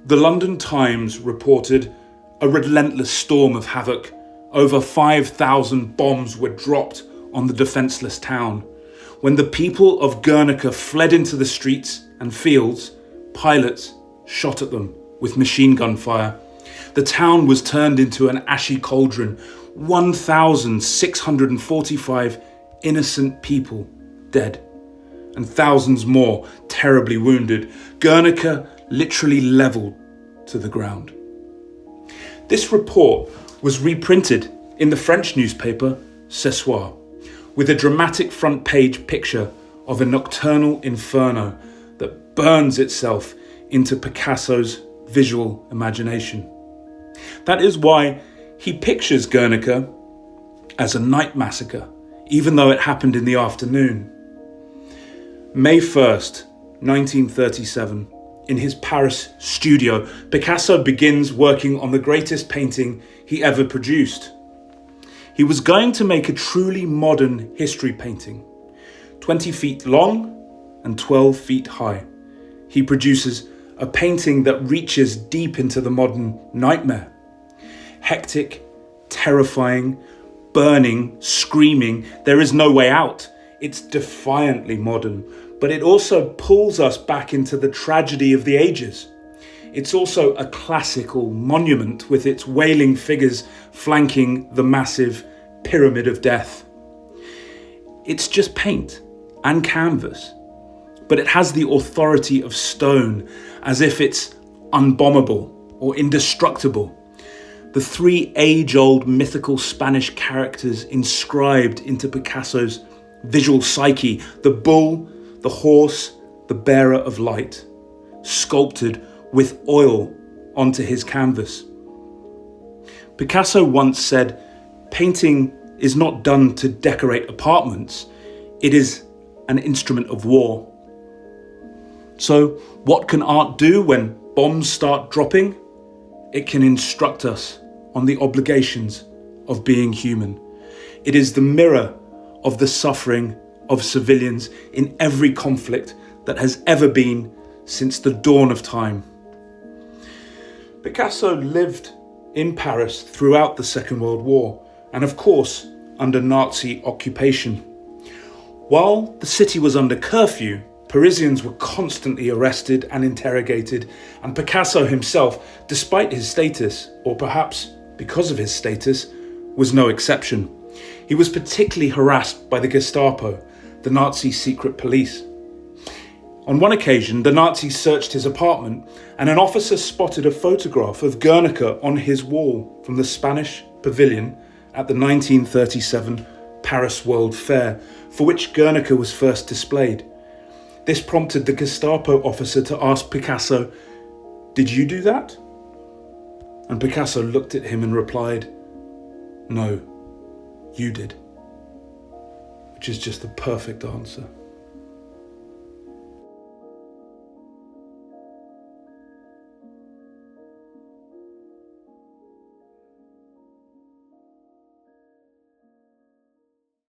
The London Times reported a relentless storm of havoc. Over 5,000 bombs were dropped on the defenceless town. When the people of Guernica fled into the streets and fields, pilots shot at them with machine gun fire. The town was turned into an ashy cauldron. 1,645 innocent people dead, and thousands more terribly wounded. Guernica literally levelled to the ground. This report was reprinted in the French newspaper Ce Soir, with a dramatic front page picture of a nocturnal inferno that burns itself into Picasso's visual imagination. That is why he pictures Guernica as a night massacre, even though it happened in the afternoon. May 1st, 1937, in his Paris studio, Picasso begins working on the greatest painting he ever produced. He was going to make a truly modern history painting, 20 feet long and 12 feet high. He produces a painting that reaches deep into the modern nightmare. Hectic, terrifying, burning, screaming, there is no way out. It's defiantly modern, but it also pulls us back into the tragedy of the ages. It's also a classical monument with its wailing figures flanking the massive pyramid of death. It's just paint and canvas, but it has the authority of stone, as if it's unbombable or indestructible. The 3 age-old mythical Spanish characters inscribed into Picasso's visual psyche: the bull, the horse, the bearer of light, sculpted with oil onto his canvas. Picasso once said, "Painting is not done to decorate apartments, it is an instrument of war." So, what can art do when bombs start dropping? It can instruct us on the obligations of being human. It is the mirror of the suffering of civilians in every conflict that has ever been since the dawn of time. Picasso lived in Paris throughout the Second World War, and of course under Nazi occupation. While the city was under curfew, Parisians were constantly arrested and interrogated, and Picasso himself, despite his status, or perhaps because of his status, was no exception. He was particularly harassed by the Gestapo, the Nazi secret police. On one occasion, the Nazis searched his apartment, and an officer spotted a photograph of Guernica on his wall from the Spanish pavilion at the 1937 Paris World Fair, for which Guernica was first displayed. This prompted the Gestapo officer to ask Picasso, "Did you do that?" And Picasso looked at him and replied, "No, you did." Which is just the perfect answer.